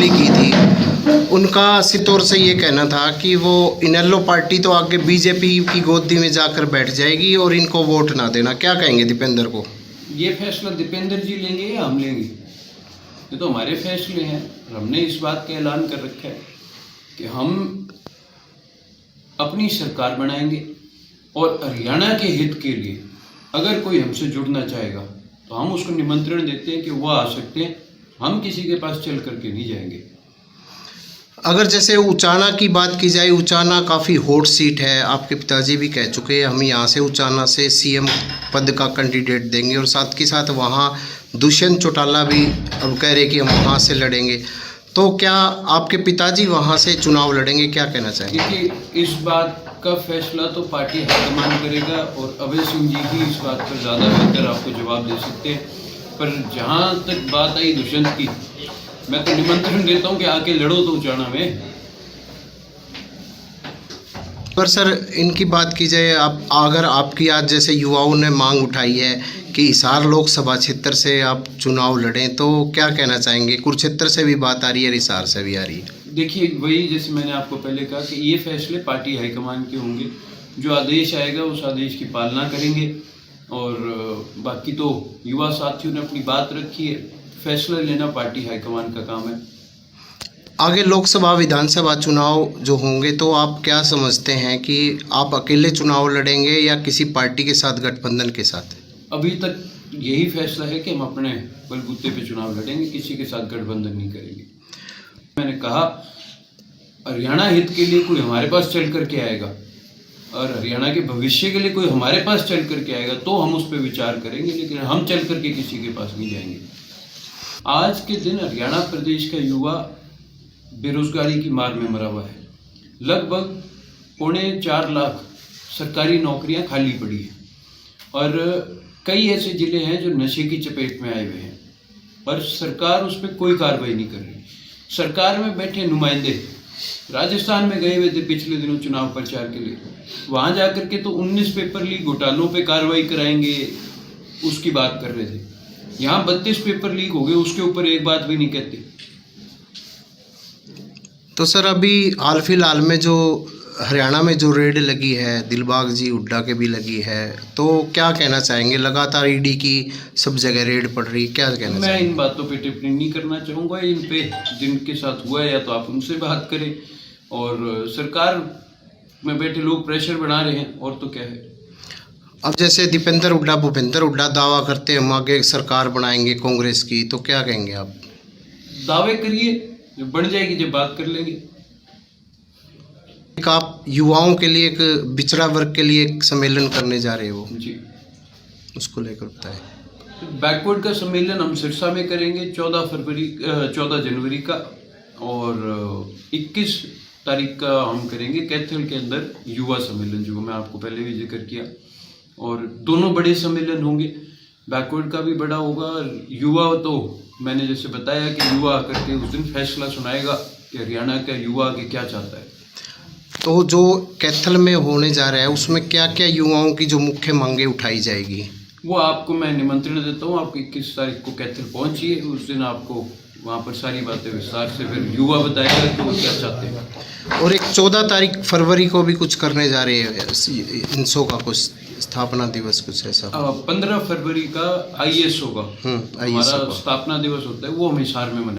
की थी, उनका सितौर से ये कहना था कि वो इनेलो पार्टी तो आगे बीजेपी की गोदी में जाकर बैठ जाएगी और इनको वोट ना देना। क्या कहेंगे दीपेंद्र को? ये फैसला दीपेंद्र जी लेंगे या हम लेंगे? ये तो हमारे फैसले हैं। हमने इस बात का ऐलान कर रखा है कि हम अपनी सरकार बनाएंगे और हरियाणा के हित के लिए अगर कोई हमसे जुड़ना चाहेगा तो हम उसको निमंत्रण देते हैं कि वह आ सकते हैं। हम किसी के पास चल करके नहीं जाएंगे। अगर जैसे उचाना की बात की जाए, उचाना काफ़ी हॉट सीट है, आपके पिताजी भी कह चुके हैं हम यहाँ से उचाना से सीएम पद का कैंडिडेट देंगे, और साथ के साथ वहाँ दुष्यंत चौटाला भी अब कह रहे कि हम वहाँ से लड़ेंगे, तो क्या आपके पिताजी वहाँ से चुनाव लड़ेंगे? क्या कहना चाहेंगे? क्योंकि इस बात का फैसला तो पार्टी हाईकमान करेगा और अभय सिंह जी ही इस बात पर ज़्यादा बेहतर आपको जवाब दे सकते हैं। पर जहाँ तक बात आई दुष्यंत की, मैं तो निमंत्रण देता हूँ कि आके लड़ो तो उचाना में। पर सर इनकी बात की जाए, आप अगर आपकी आज जैसे युवाओं ने मांग उठाई है कि हिसार लोकसभा क्षेत्र से आप चुनाव लड़ें, तो क्या कहना चाहेंगे? कुरुक्षेत्र से भी बात आ रही है, हिसार से भी आ रही है। देखिए, वही जैसे मैंने आपको पहले कहा कि ये फैसले पार्टी हाईकमान के होंगे। जो आदेश आएगा उस आदेश की पालना करेंगे, और बाकी तो युवा साथियों ने अपनी बात रखी है। फैसला लेना पार्टी हाईकमान का काम है। आगे लोकसभा विधानसभा चुनाव जो होंगे, तो आप क्या समझते हैं कि आप अकेले चुनाव लड़ेंगे या किसी पार्टी के साथ, गठबंधन के साथ? अभी तक यही फैसला है कि हम अपने बलबूते पे चुनाव लड़ेंगे, किसी के साथ गठबंधन नहीं करेंगे। मैंने कहा हरियाणा हित के लिए कोई हमारे पास चल करके आएगा और हरियाणा के भविष्य के लिए कोई हमारे पास चल करके आएगा तो हम उस पर विचार करेंगे, लेकिन हम चल करके किसी के पास नहीं जाएंगे। आज के दिन हरियाणा प्रदेश का युवा बेरोजगारी की मार में मरा हुआ है। लगभग 4.25 लाख सरकारी नौकरियां खाली पड़ी है, और कई ऐसे जिले हैं जो नशे की चपेट में आए हुए हैं, पर सरकार उस पर कोई कार्रवाई नहीं कर रही। सरकार में बैठे नुमाइंदे राजस्थान में गए हुए थे पिछले दिनों चुनाव प्रचार के लिए, वहां जाकर के तो 19 पेपर लीक घोटालों पे कार्रवाई कराएंगे उसकी बात कर रहे थे। यहाँ 32 पेपर लीक हो गए, उसके ऊपर एक बात भी नहीं कहते। तो सर अभी हाल फिलहाल में जो हरियाणा में जो रेड लगी है, दिलबाग जी हुड्डा के भी लगी है, तो क्या कहना चाहेंगे? लगातार ईडी की सब जगह रेड पड़ रही, क्या कहना मैं चाहेंगे? इन बातों पे टिप्पणी नहीं करना चाहूँगा। इन पे जिनके साथ हुआ है या तो आप उनसे बात करें, और सरकार में बैठे लोग प्रेशर बना रहे हैं, और तो क्या है। अब जैसे दीपेंद्र हुड्डा, भूपेंद्र हुड्डा दावा करते हैं हम आगे सरकार बनाएंगे कांग्रेस की, तो क्या कहेंगे आप? दावे करिए, जब बन जाएगी जब बात कर लेंगे। एक आप युवाओं के लिए, एक पिछड़ा वर्ग के लिए एक सम्मेलन करने जा रहे हो जी, उसको लेकर बताएं। बैकवर्ड का सम्मेलन हम सिरसा में करेंगे 14 जनवरी का, और 21 तारीख का हम करेंगे कैथल के अंदर युवा सम्मेलन, जो मैं आपको पहले भी जिक्र किया। और दोनों बड़े सम्मेलन होंगे, बैकवर्ड का भी बड़ा होगा, और युवा तो मैंने जैसे बताया कि युवा आकर के उस दिन फैसला सुनाएगा कि हरियाणा का युवा आगे क्या चाहता है। तो जो कैथल में होने जा रहा है उसमें क्या क्या युवाओं की जो मुख्य मांगे उठाई जाएगी, वो आपको मैं निमंत्रण देता हूँ। आप 21 तारीख को कैथल पहुँचिए, उस दिन आपको वहाँ पर सारी बातें विस्तार से फिर युवा बताएगा कि वो क्या चाहते हैं। और एक 14 फरवरी को भी कुछ करने जा रहे हैं इंसो का, कुछ स्थापना दिवस कुछ ऐसा। 15 फरवरी का IS होगा, IS हमारा होगा। स्थापना दिवस होता है, वो हम हिसार में